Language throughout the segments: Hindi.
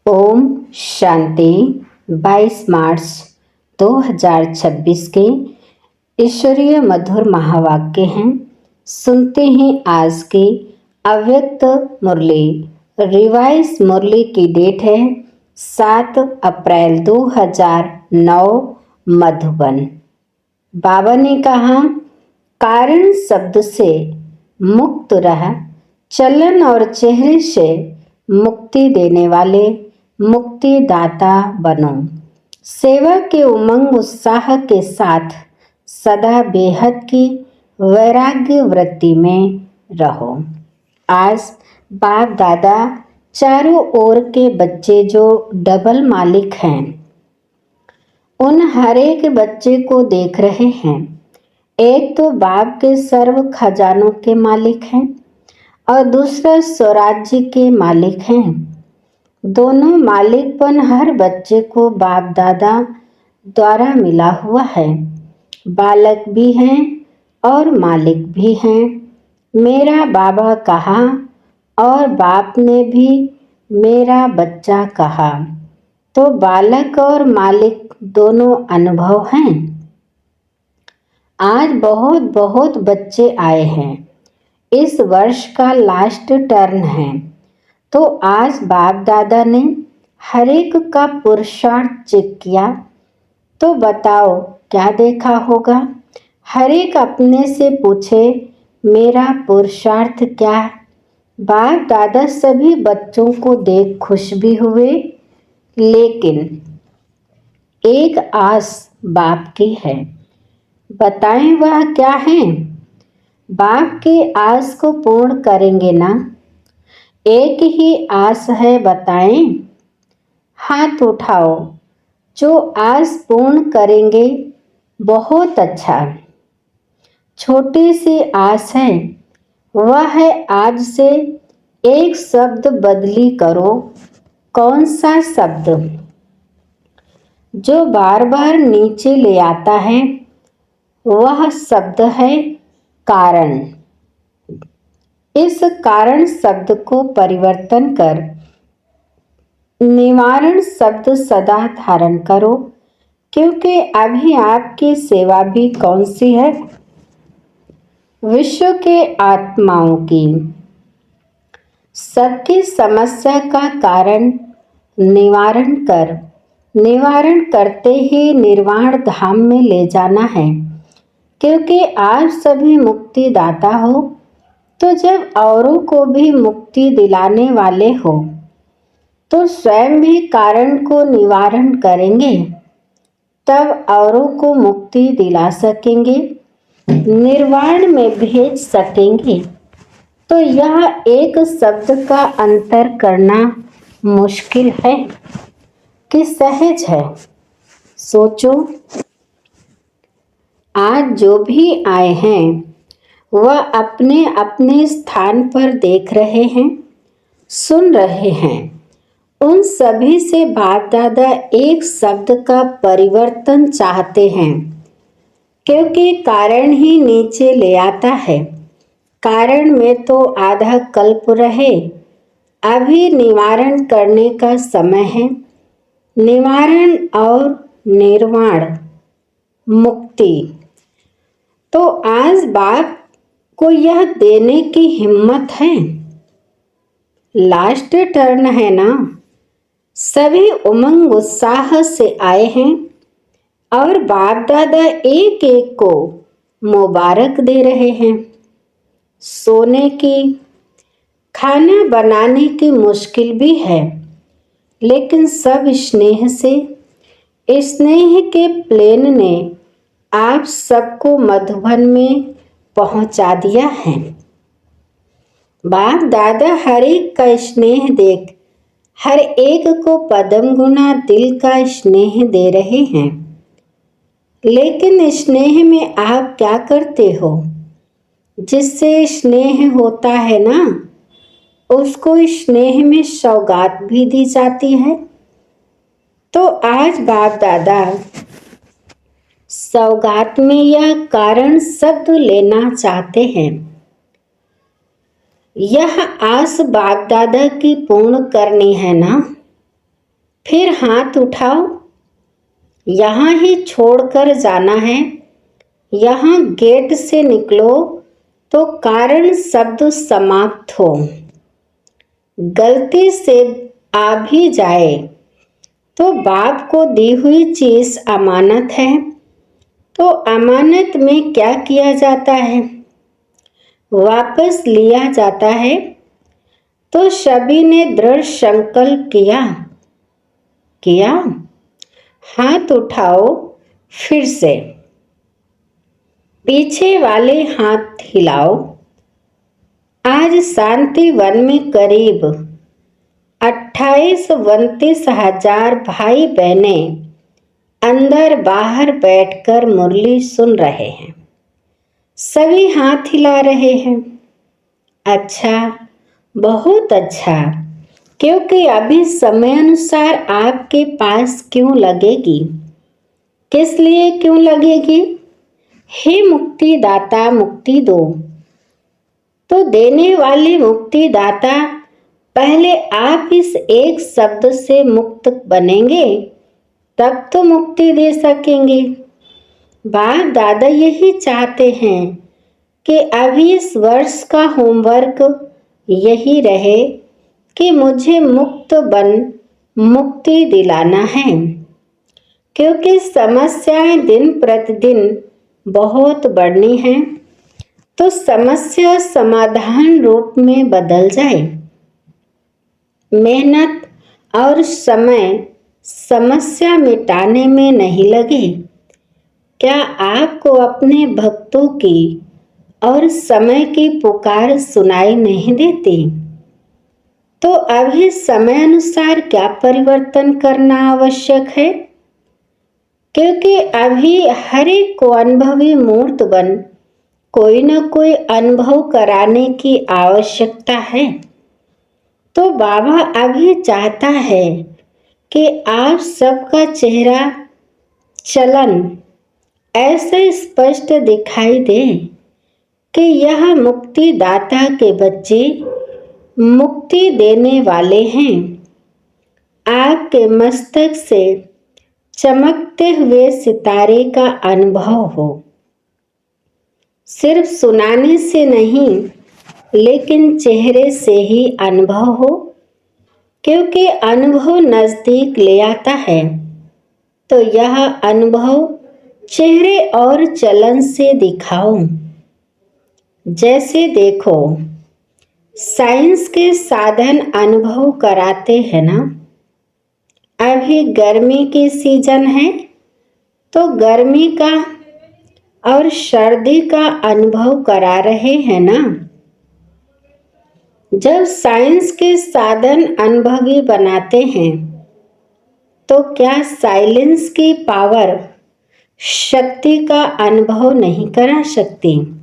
ओम शांति। 22 मार्च 2026 के ईश्वरीय मधुर महावाक्य हैं। सुनते हैं आज की अव्यक्त मुरली। रिवाइज मुरली की डेट है 7 अप्रैल 2009 मधुबन। बाबा ने कहा, कारण शब्द से मुक्त रह, चलन और चेहरे से मुक्ति देने वाले मुक्तिदाता बनो। सेवा के उमंग उत्साह के साथ सदा बेहद की वैराग्य वृत्ति में रहो। आज बाप दादा चारों ओर के बच्चे जो डबल मालिक हैं, उन हर एक बच्चे को देख रहे हैं। एक तो बाप के सर्व खजानों के मालिक हैं और दूसरा स्वराज्य के मालिक हैं। दोनों मालिकपन हर बच्चे को बाप दादा द्वारा मिला हुआ है। बालक भी हैं और मालिक भी हैं। मेरा बाबा कहा और बाप ने भी मेरा बच्चा कहा, तो बालक और मालिक दोनों अनुभव हैं। आज बहुत बहुत बच्चे आए हैं। इस वर्ष का लास्ट टर्न है, तो आज बाप दादा ने हर एक का पुरुषार्थ चेक किया। तो बताओ क्या देखा होगा? हर एक अपने से पूछे, मेरा पुरुषार्थ क्या? बाप दादा सभी बच्चों को देख खुश भी हुए, लेकिन एक आस बाप की है। बताएं वह क्या है? बाप की आस को पूर्ण करेंगे ना? एक ही आस है, बताएं। हाथ उठाओ जो आस पूर्ण करेंगे। बहुत अच्छा। छोटी सी आस है, वह है आज से एक शब्द बदली करो। कौन सा शब्द? जो बार बार नीचे ले आता है, वह शब्द है कारण। इस कारण शब्द को परिवर्तन कर निवारण शब्द सदा धारण करो, क्योंकि अभी आपकी सेवा भी कौन सी है? विश्व के आत्माओं की। सबकी समस्या का कारण निवारण कर, निवारण करते ही निर्वाण धाम में ले जाना है। क्योंकि आप सभी मुक्तिदाता हो, तो जब औरों को भी मुक्ति दिलाने वाले हो, तो स्वयं भी कारण को निवारण करेंगे, तब औरों को मुक्ति दिला सकेंगे, निर्वाण में भेज सकेंगे। तो यह एक शब्द का अंतर करना मुश्किल है कि सहज है? सोचो। आज जो भी आए हैं, वह अपने अपने स्थान पर देख रहे हैं, सुन रहे हैं। उन सभी से बाप दादा एक शब्द का परिवर्तन चाहते हैं, क्योंकि कारण ही नीचे ले आता है। कारण में तो आधा कल्प रहे। अभी निवारण करने का समय है। निवारण और निर्वाण, मुक्ति। तो आज बाप को यह देने की हिम्मत है। लास्ट टर्न है ना? सभी उमंग उत्साह से आए हैं और बाप दादा एक एक को मुबारक दे रहे हैं। सोने की, खाना बनाने की मुश्किल भी है, लेकिन सब स्नेह से, स्नेह के प्लेन ने आप सबको मधुबन में पहुंचा दिया है। बाप दादा हर एक का स्नेह देख हर एक को पदम गुना दिल का स्नेह दे रहे हैं। लेकिन स्नेह में आप क्या करते हो? जिससे स्नेह होता है ना, उसको स्नेह में सौगात भी दी जाती है। तो आज बाप दादा सौगात में यह कारण शब्द लेना चाहते हैं। यह आस बाप दादा की पूर्ण करनी है ना? फिर हाथ उठाओ, यहाँ ही छोड़कर जाना है। यहाँ गेट से निकलो तो कारण शब्द समाप्त हो। गलती से आ भी जाए तो बाप को दी हुई चीज अमानत है, तो अमानत में क्या किया जाता है? वापस लिया जाता है। तो सभी ने दृढ़ संकल्प किया। हाथ उठाओ फिर से, पीछे वाले हाथ हिलाओ। आज शांति वन में करीब 28-29 भाई बहने अंदर बाहर बैठकर मुरली सुन रहे हैं। सभी हाथ हिला रहे हैं। अच्छा, बहुत अच्छा। क्योंकि अभी समय अनुसार आपके पास क्यों लगेगी? किस लिए क्यों लगेगी? हे मुक्ति दाता, मुक्ति दो। तो देने वाले मुक्ति दाता, पहले आप इस एक शब्द से मुक्त बनेंगे, तब तो मुक्ति दे सकेंगे। बाप दादा यही चाहते हैं कि अभी इस वर्ष का होमवर्क यही रहे कि मुझे मुक्ति दिलाना है। क्योंकि समस्याएं दिन प्रतिदिन बहुत बढ़नी हैं, तो समस्या समाधान रूप में बदल जाए। मेहनत और समय समस्या मिटाने में नहीं लगे। क्या आपको अपने भक्तों की और समय की पुकार सुनाई नहीं देती? तो अभी समय अनुसार क्या परिवर्तन करना आवश्यक है? क्योंकि अभी हर एक को अनुभवी मूर्त बन कोई न कोई अनुभव कराने की आवश्यकता है। तो बाबा अभी चाहता है कि आप सबका चेहरा चलन ऐसे स्पष्ट दिखाई दे कि यह मुक्ति दाता के बच्चे मुक्ति देने वाले हैं। आपके मस्तक से चमकते हुए सितारे का अनुभव हो। सिर्फ सुनाने से नहीं, लेकिन चेहरे से ही अनुभव हो। क्योंकि अनुभव नजदीक ले आता है, तो यह अनुभव चेहरे और चलन से दिखाओ। जैसे देखो, साइंस के साधन अनुभव कराते हैं ना। अभी गर्मी की सीजन है, तो गर्मी का और सर्दी का अनुभव करा रहे हैं ना। जब साइंस के साधन अनुभवी बनाते हैं, तो क्या साइलेंस की पावर शक्ति का अनुभव नहीं करा सकती?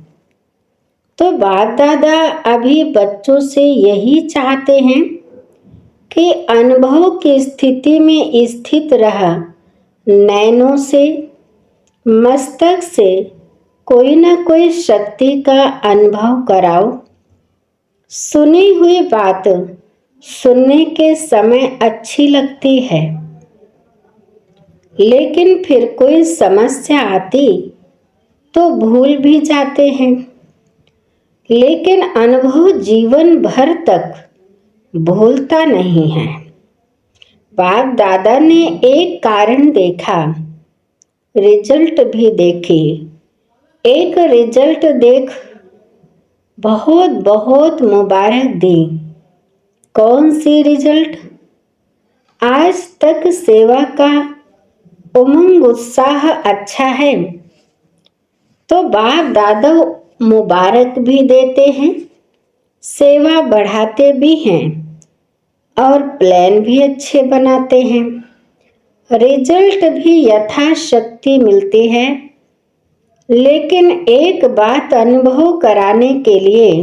तो बाप दादा अभी बच्चों से यही चाहते हैं कि अनुभव की स्थिति में स्थित रह नैनों से, मस्तक से कोई न कोई शक्ति का अनुभव कराओ। सुनी हुई बात सुनने के समय अच्छी लगती है, लेकिन फिर कोई समस्या आती तो भूल भी जाते हैं। लेकिन अनुभव जीवन भर तक भूलता नहीं है। बाप दादा ने एक कारण देखा, रिजल्ट भी देखी। एक रिजल्ट देख बहुत बहुत मुबारक दी। कौन सी रिजल्ट? आज तक सेवा का उमंग उत्साह अच्छा है, तो बाप दादा मुबारक भी देते हैं, सेवा बढ़ाते भी हैं और प्लान भी अच्छे बनाते हैं। रिजल्ट भी यथाशक्ति मिलती है। लेकिन एक बात अनुभव कराने के लिए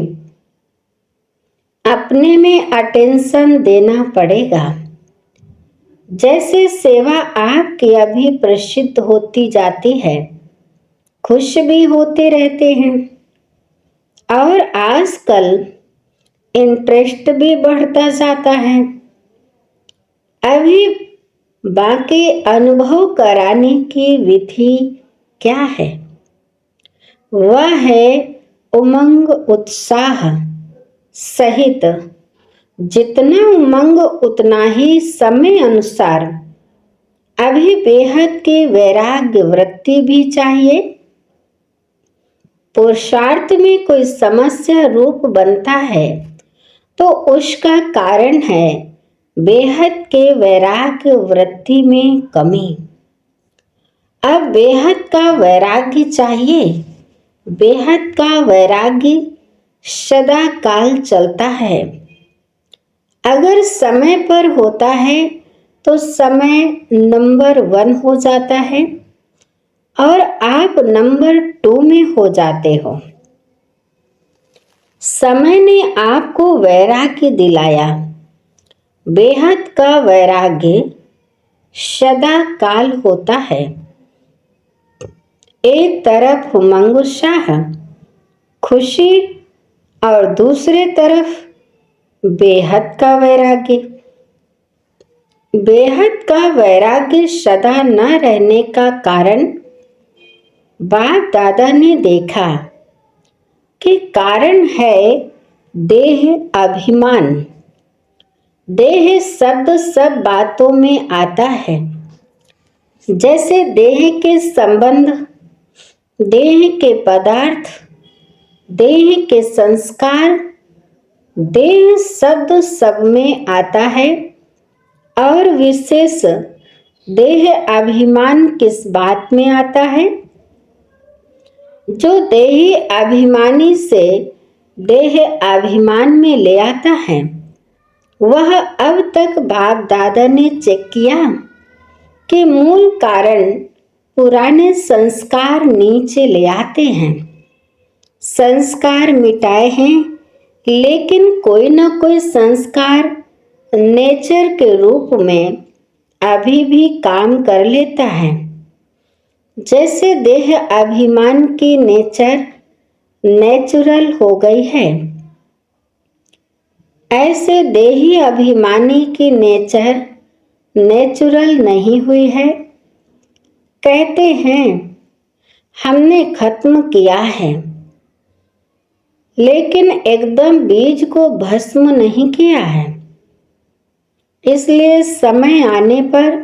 अपने में अटेंशन देना पड़ेगा। जैसे सेवा आपकी अभी प्रसिद्ध होती जाती है, खुश भी होते रहते हैं और आजकल इंटरेस्ट भी बढ़ता जाता है। अभी बाकी अनुभव कराने की विधि क्या है? वह है उमंग उत्साह सहित। जितना उमंग उतना ही समय अनुसार अभी बेहद की वैराग्य वृत्ति भी चाहिए। पुरुषार्थ में कोई समस्या रूप बनता है तो उसका कारण है बेहद के वैराग्य वृत्ति में कमी। अब बेहद का वैराग्य चाहिए। बेहद का वैराग्य सदा काल चलता है। अगर समय पर होता है तो समय नंबर 1 हो जाता है और आप नंबर 2 में हो जाते हो। समय ने आपको वैराग्य दिलाया। बेहद का वैराग्य सदा काल होता है। एक तरफ उमंग उत्साह खुशी और दूसरे तरफ बेहद का वैराग्य। बेहद का वैराग्य सदा न रहने का कारण बाप दादा ने देखा कि कारण है देह अभिमान। देह शब्द सब बातों में आता है। जैसे देह के संबंध, देह के पदार्थ, देह के संस्कार, देह शब्द सब में आता है। और विशेष देह अभिमान किस बात में आता है? जो देही अभिमानी से देह अभिमान में ले आता है वह अब तक बाप दादा ने चेक किया कि मूल कारण पुराने संस्कार नीचे ले आते हैं। संस्कार मिटाए हैं लेकिन कोई न कोई संस्कार नेचर के रूप में अभी भी काम कर लेता है। जैसे देह अभिमान की नेचर नेचुरल हो गई है, ऐसे देही अभिमानी की नेचर नेचुरल नहीं हुई है। कहते हैं हमने खत्म किया है, लेकिन एकदम बीज को भस्म नहीं किया है। इसलिए समय आने पर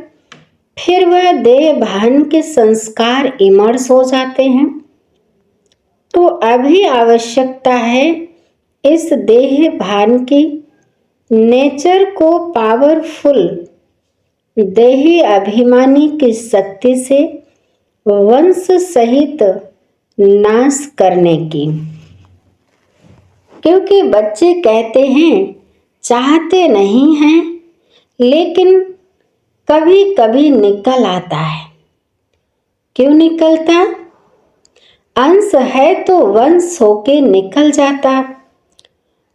फिर वह देह भान के संस्कार इमर्स हो जाते हैं। तो अभी आवश्यकता है इस देह भान की नेचर को पावरफुल देही अभिमानी की शक्ति से वंश सहित नाश करने की। क्योंकि बच्चे कहते हैं चाहते नहीं हैं लेकिन कभी कभी निकल आता है। क्यों निकलता? अंश है तो वंश होके निकल जाता।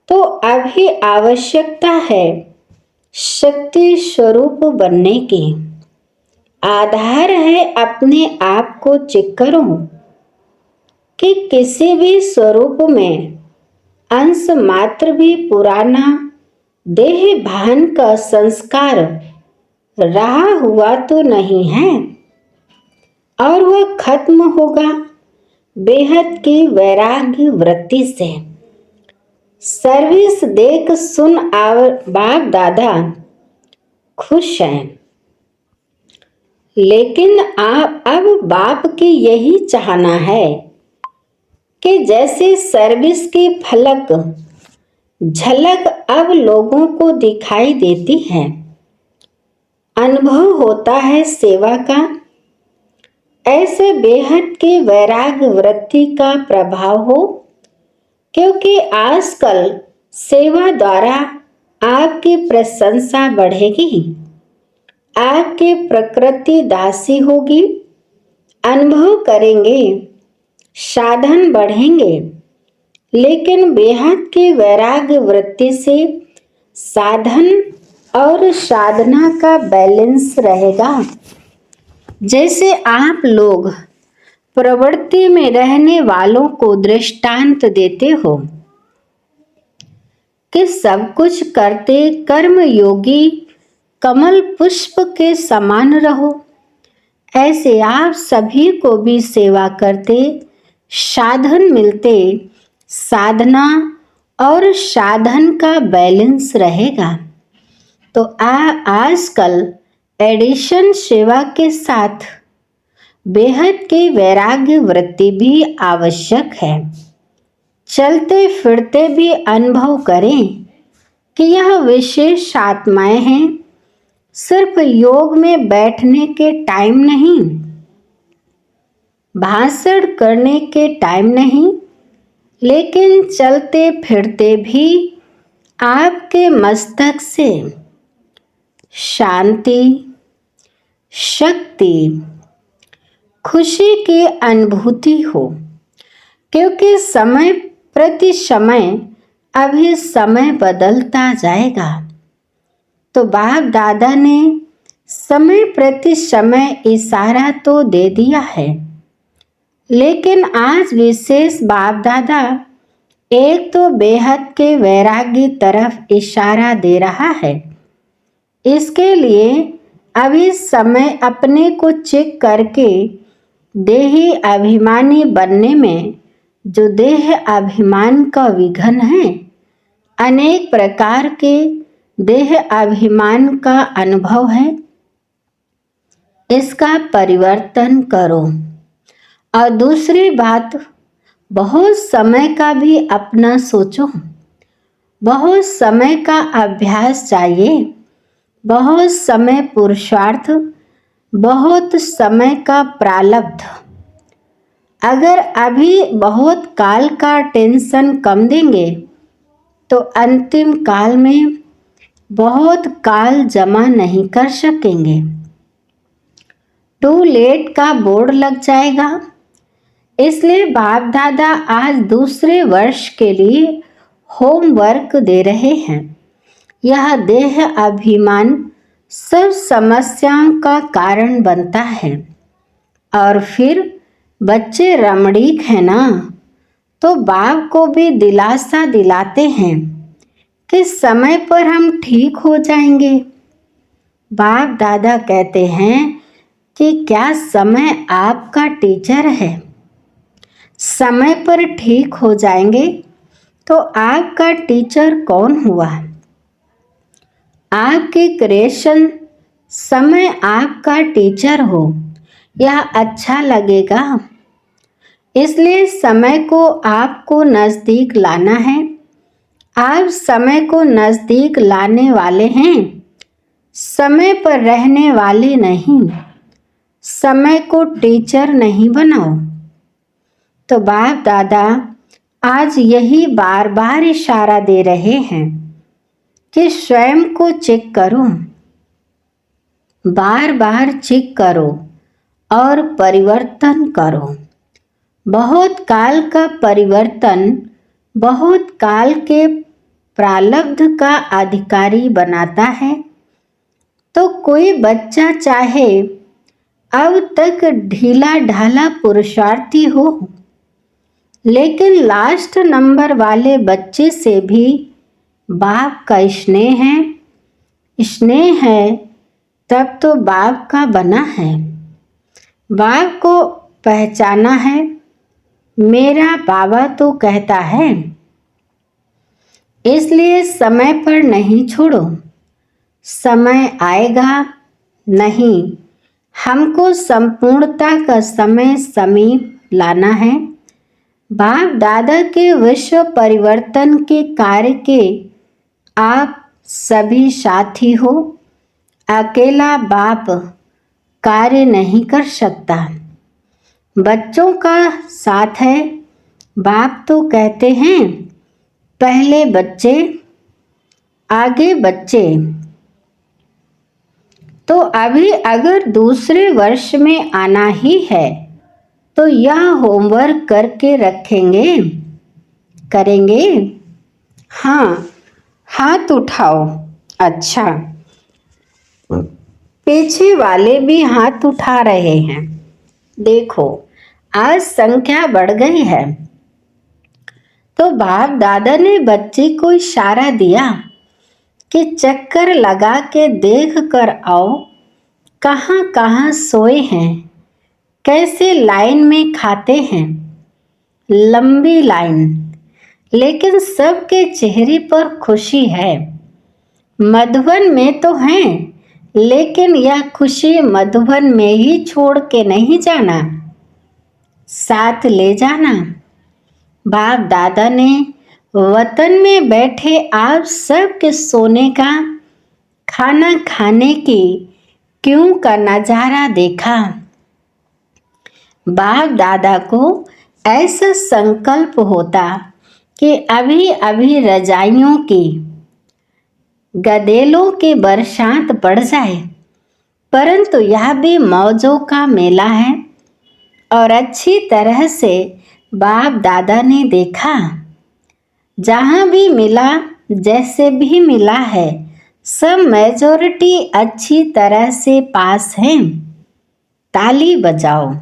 तो अभी आवश्यकता है शक्ति स्वरूप बनने की। आधार है अपने आप को चेक करो कि किसी भी स्वरूप में अंश मात्र भी पुराना देह भान का संस्कार रहा हुआ तो नहीं है और वह खत्म होगा बेहद की वैराग्य वृत्ति से। सर्विस देख सुन बाप दादा खुश हैं, लेकिन अब बाप की यही चाहना है कि जैसे सर्विस की फलक झलक अब लोगों को दिखाई देती है, अनुभव होता है सेवा का, ऐसे बेहद के वैराग्य वृत्ति का प्रभाव हो। क्योंकि आजकल सेवा द्वारा आपकी प्रशंसा बढ़ेगी, आपकी प्रकृति दासी होगी, अनुभव करेंगे, साधन बढ़ेंगे। लेकिन बेहद की वैराग्य वृत्ति से साधन और साधना का बैलेंस रहेगा। जैसे आप लोग प्रवृत्ति में रहने वालों को दृष्टांत देते हो कि सब कुछ करते कर्म योगी कमल पुष्प के समान रहो। ऐसे आप सभी को भी सेवा करते साधन मिलते, साधना और साधन का बैलेंस रहेगा। तो आजकल एडिशन सेवा के साथ बेहद की वैराग्य वृत्ति भी आवश्यक है। चलते फिरते भी अनुभव करें कि यह विशेष आत्माएं हैं, सिर्फ योग में बैठने के टाइम नहीं, भाषण करने के टाइम नहीं, लेकिन चलते फिरते भी आपके मस्तक से शांति, शक्ति, खुशी की अनुभूति हो। क्योंकि समय प्रति समय अभी समय बदलता जाएगा। तो बाप दादा ने समय प्रति समय इशारा तो दे दिया है, लेकिन आज विशेष बाप दादा एक तो बेहद के वैराग्य तरफ इशारा दे रहा है। इसके लिए अभी समय अपने को चेक करके देही अभिमानी बनने में, जो देह अभिमान का विघन है, अनेक प्रकार के देह अभिमान का अनुभव है, इसका परिवर्तन करो। और दूसरी बात, बहुत समय का भी अपना सोचो। बहुत समय का अभ्यास चाहिए, बहुत समय पुरुषार्थ, बहुत समय का प्रारब्ध। अगर अभी बहुत काल का टेंशन कम देंगे तो अंतिम काल में बहुत काल जमा नहीं कर सकेंगे। टू लेट का बोर्ड लग जाएगा। इसलिए बाप दादा आज दूसरे वर्ष के लिए होमवर्क दे रहे हैं। यह देह अभिमान सब समस्याओं का कारण बनता है। और फिर बच्चे रमणीक है ना, तो बाप को भी दिलासा दिलाते हैं कि समय पर हम ठीक हो जाएंगे। बाप दादा कहते हैं कि क्या समय आपका टीचर है? समय पर ठीक हो जाएंगे तो आपका टीचर कौन हुआ? आपके क्रिएशन समय आपका टीचर हो, यह अच्छा लगेगा। इसलिए समय को आपको नज़दीक लाना है। आप समय को नज़दीक लाने वाले हैं, समय पर रहने वाले नहीं। समय को टीचर नहीं बनाओ। तो बाप दादा आज यही बार बार इशारा दे रहे हैं कि स्वयं को चेक करो, बार बार चेक करो और परिवर्तन करो। बहुत काल का परिवर्तन बहुत काल के प्रारब्ध का अधिकारी बनाता है। तो कोई बच्चा चाहे अब तक ढीला ढाला पुरुषार्थी हो, लेकिन लास्ट नंबर वाले बच्चे से भी बाप का स्नेह है, तब तो बाप का बना है। बाप को पहचाना है। मेरा बाबा तो कहता है, इसलिए समय पर नहीं छोड़ो। समय आएगा नहीं, हमको संपूर्णता का समय समीप लाना है। बाप दादा के विश्व परिवर्तन के कार्य के आप सभी साथी हो। अकेला बाप कार्य नहीं कर सकता, बच्चों का साथ है। बाप तो कहते हैं पहले बच्चे आगे बच्चे। तो अभी अगर दूसरे वर्ष में आना ही है तो यह होमवर्क करके रखेंगे, करेंगे? हाँ, हाथ उठाओ। अच्छा, पीछे वाले भी हाथ उठा रहे हैं। देखो आज संख्या बढ़ गई है। तो बाप दादा ने बच्चे को इशारा दिया कि चक्कर लगा के देख कर आओ कहाँ कहाँ सोए हैं, कैसे लाइन में खाते हैं, लंबी लाइन, लेकिन सबके चेहरे पर खुशी है। मधुबन में तो हैं, लेकिन यह खुशी मधुबन में ही छोड़ के नहीं जाना, साथ ले जाना। बाप दादा ने वतन में बैठे आप सबके सोने का, खाना खाने की क्यों का नजारा देखा। बाप दादा को ऐसा संकल्प होता कि अभी अभी रजाइयों की, गदेलों की बरसात पड़ जाए, परंतु यह भी मौजों का मेला है और अच्छी तरह से बाप दादा ने देखा। जहाँ भी मिला, जैसे भी मिला है, सब मेजॉरिटी अच्छी तरह से पास हैं, ताली बजाओ।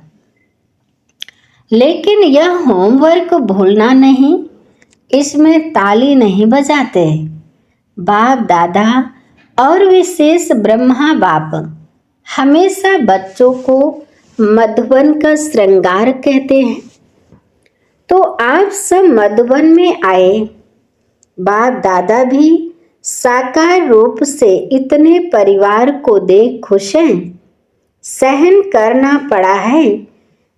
लेकिन यह होमवर्क भूलना नहीं, इसमें ताली नहीं बजाते। बाप दादा और विशेष ब्रह्मा बाप हमेशा बच्चों को मधुबन का श्रृंगार कहते हैं। तो आप सब मधुबन में आए। बाप दादा भी साकार रूप से इतने परिवार को देख खुश हैं। सहन करना पड़ा है,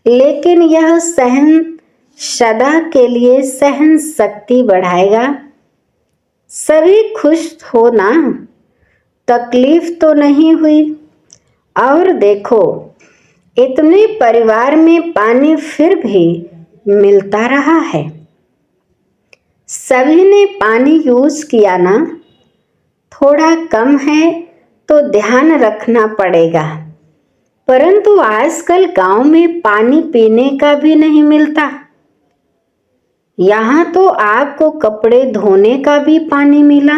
लेकिन यह सहन सदा के लिए सहन शक्ति बढ़ाएगा। सभी खुश हो ना, तकलीफ तो नहीं हुई। और देखो, इतने परिवार में पानी फिर भी मिलता रहा है। सभी ने पानी यूज किया ना, थोड़ा कम है तो ध्यान रखना पड़ेगा। परंतु आजकल गांव में पानी पीने का भी नहीं मिलता। यहाँ तो आपको कपड़े धोने का भी पानी मिला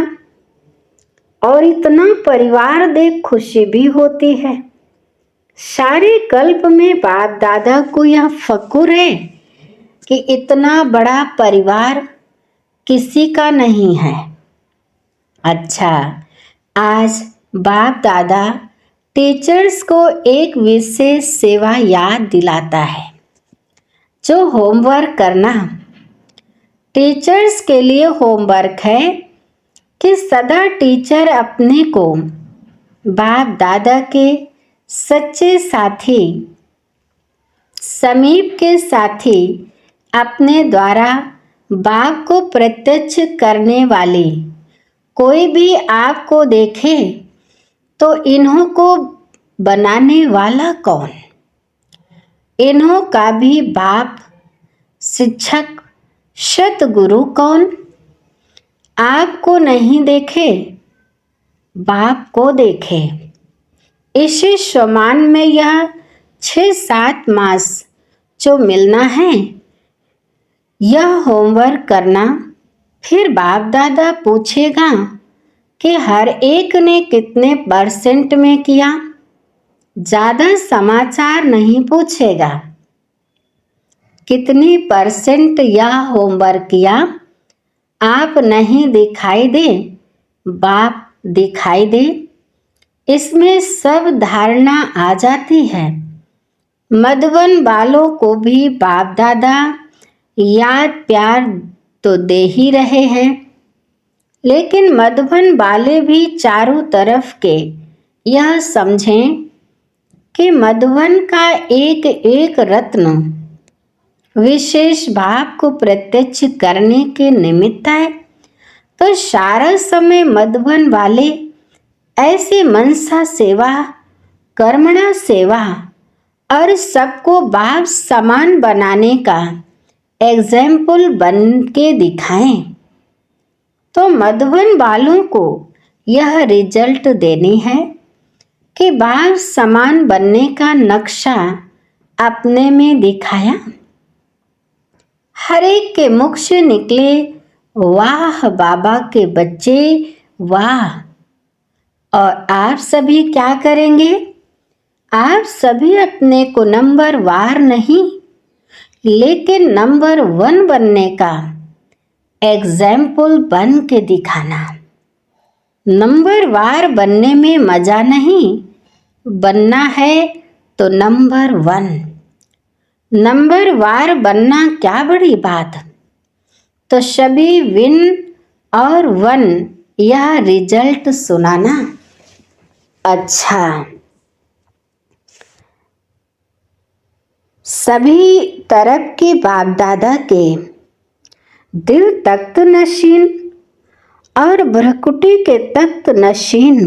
और इतना परिवार देख खुशी भी होती है। सारे कल्प में बाप दादा को यह फक्र है कि इतना बड़ा परिवार किसी का नहीं है। अच्छा, आज बाप दादा टीचर्स को एक विशेष सेवा याद दिलाता है, जो होमवर्क करना। टीचर्स के लिए होमवर्क है कि सदा टीचर अपने को बाप दादा के सच्चे साथी, समीप के साथी, अपने द्वारा बाप को प्रत्यक्ष करने वाले कोई भी आपको देखे तो इन्हों को बनाने वाला कौन? इन्हों का भी बाप, शिक्षक, सतगुरु कौन? आपको नहीं देखे, बाप को देखे। इसी समान में यह 6-7 मास जो मिलना है, यह होमवर्क करना। फिर बाप दादा पूछेगा कि हर एक ने कितने % में किया। ज़्यादा समाचार नहीं पूछेगा, कितनी % यह होमवर्क किया। आप नहीं दिखाई दे, बाप दिखाई दे। इसमें सब धारणा आ जाती है। मधुबन वालों को भी बाप दादा याद प्यार तो दे ही रहे हैं, लेकिन मधुबन वाले भी चारों तरफ के यह समझें कि मधुबन का एक एक रत्न विशेष भाव को प्रत्यक्ष करने के निमित्त है। तो सारा समय मधुबन वाले ऐसे मनसा सेवा, कर्मणा सेवा और सबको बाप समान बनाने का एग्जाम्पल बन के दिखाएं। तो मधुबन वालों को यह रिजल्ट देनी है कि बाप समान बनने का नक्शा अपने में दिखाया। हर एक के मुख से निकले वाह बाबा के बच्चे वाह। और आप सभी क्या करेंगे? आप सभी अपने को नंबर वार नहीं, लेकिन नंबर 1 बनने का एग्जाम्पल बन के दिखाना। नंबरवार बनने में मजा नहीं, बनना है तो नंबर 1। नंबरवार बनना क्या बड़ी बात, तो सभी विन और 1 यह रिजल्ट सुनाना। अच्छा, सभी तरफ के बाप दादा के दिल तख्त नशीन और भ्रकुटी के तख्त नशीन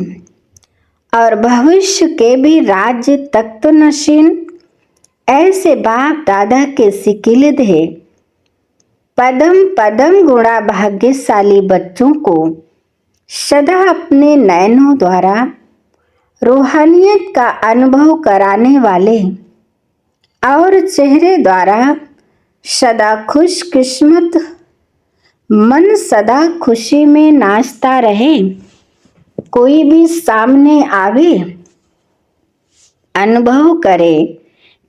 और भविष्य के भी राज्य तख्त नशीन ऐसे बाप दादा के सिकिलद है। पदम पदम गुणा भाग्यशाली बच्चों को सदा अपने नयनों द्वारा रूहानियत का अनुभव कराने वाले और चेहरे द्वारा सदा खुशकिस्मत मन सदा खुशी में नाचता रहे। कोई भी सामने आवे अनुभव करे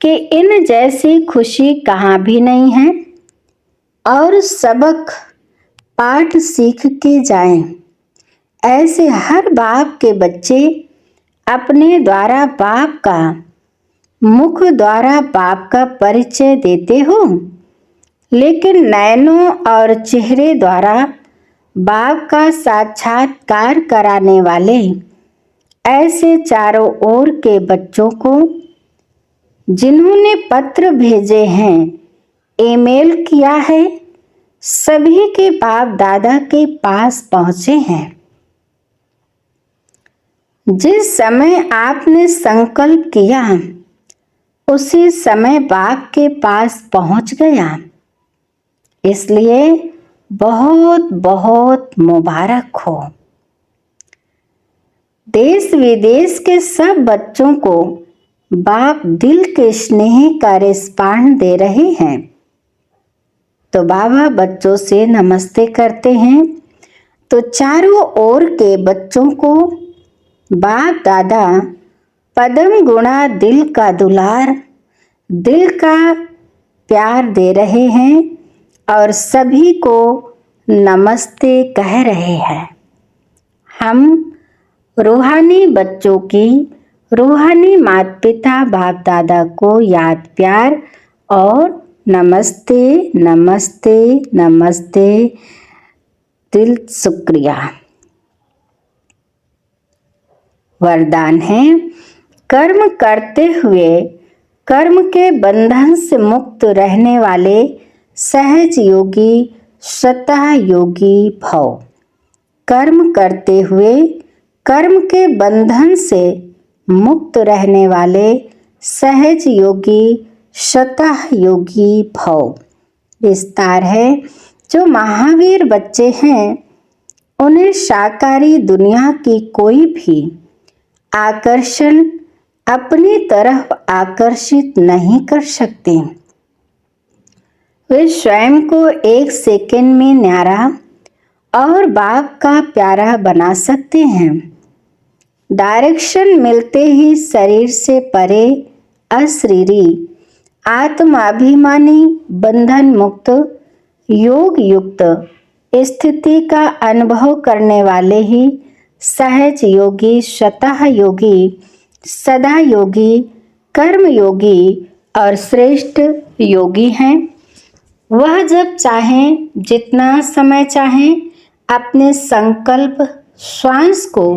कि इन जैसी खुशी कहाँ भी नहीं है और सबक पाठ सीख के जाएं। ऐसे हर बाप के बच्चे अपने द्वारा बाप का मुख द्वारा बाप का परिचय देते हो, लेकिन नयनों और चेहरे द्वारा बाप का साक्षात्कार कराने वाले ऐसे चारों ओर के बच्चों को जिन्होंने पत्र भेजे हैं, ईमेल किया है, सभी के बाप दादा के पास पहुंचे हैं। जिस समय आपने संकल्प किया उसी समय बाप के पास पहुंच गया। इसलिए बहुत बहुत मुबारक हो। देश विदेश के सब बच्चों को बाप दिल के स्नेह का रिस्पांड दे रहे हैं। तो बाबा बच्चों से नमस्ते करते हैं, तो चारों ओर के बच्चों को बाप दादा पदम गुणा दिल का दुलार, दिल का प्यार दे रहे हैं और सभी को नमस्ते कह रहे हैं। हम रूहानी बच्चों की रूहानी माता पिता बाप दादा को याद प्यार और नमस्ते नमस्ते नमस्ते, दिल शुक्रिया। वरदान है, कर्म करते हुए कर्म के बंधन से मुक्त रहने वाले सहज योगी स्वतः योगी भव। कर्म करते हुए कर्म के बंधन से मुक्त रहने वाले सहज योगी स्वतः योगी भव। विस्तार है, जो महावीर बच्चे हैं उन्हें साकारी दुनिया की कोई भी आकर्षण अपनी तरफ आकर्षित नहीं कर सकते। वे स्वयं को एक सेकंड में न्यारा और बाप का प्यारा बना सकते हैं। डायरेक्शन मिलते ही शरीर से परे अशरीरी आत्माभिमानी बंधन मुक्त योग युक्त स्थिति का अनुभव करने वाले ही सहज योगी स्वतः योगी सदा योगी कर्म योगी और श्रेष्ठ योगी हैं। वह जब चाहें जितना समय चाहें अपने संकल्प श्वास को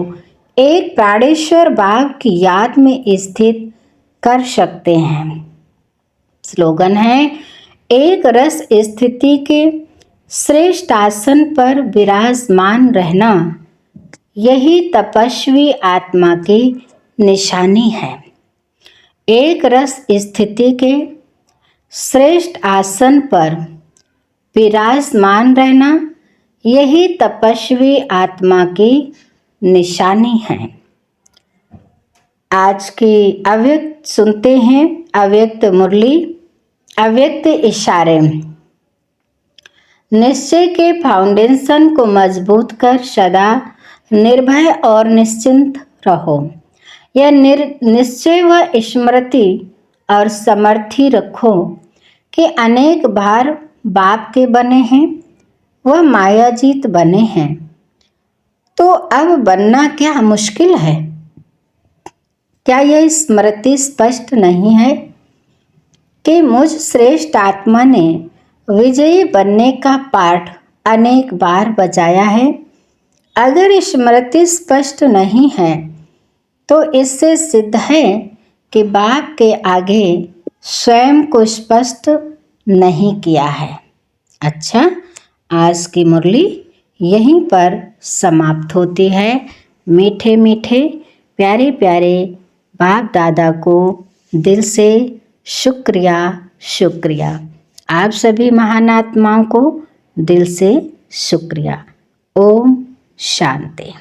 एक प्राणेश्वर बाप की याद में स्थित कर सकते हैं। स्लोगन है, एक रस स्थिति के श्रेष्ठ आसन पर विराजमान रहना यही तपस्वी आत्मा की निशानी है। एक रस स्थिति के श्रेष्ठ आसन पर विराजमान रहना यही तपस्वी आत्मा की निशानी है। आज की अव्यक्त सुनते हैं, अव्यक्त मुरली, अव्यक्त इशारे। निश्चय के फाउंडेशन को मजबूत कर सदा निर्भय और निश्चिंत रहो। यह निश्चय व स्मृति और समर्थी रखो कि अनेक बार बाप के बने हैं, वह मायाजीत बने हैं। तो अब बनना क्या मुश्किल है? क्या यह स्मृति स्पष्ट नहीं है कि मुझ श्रेष्ठ आत्मा ने विजयी बनने का पाठ अनेक बार बजाया है? अगर स्मृति स्पष्ट नहीं है तो इससे सिद्ध है कि बाप के आगे स्वयं को स्पष्ट नहीं किया है। अच्छा, आज की मुरली यहीं पर समाप्त होती है। मीठे मीठे प्यारे प्यारे बाप दादा को दिल से शुक्रिया शुक्रिया। आप सभी महान आत्माओं को दिल से शुक्रिया। ओम शांति।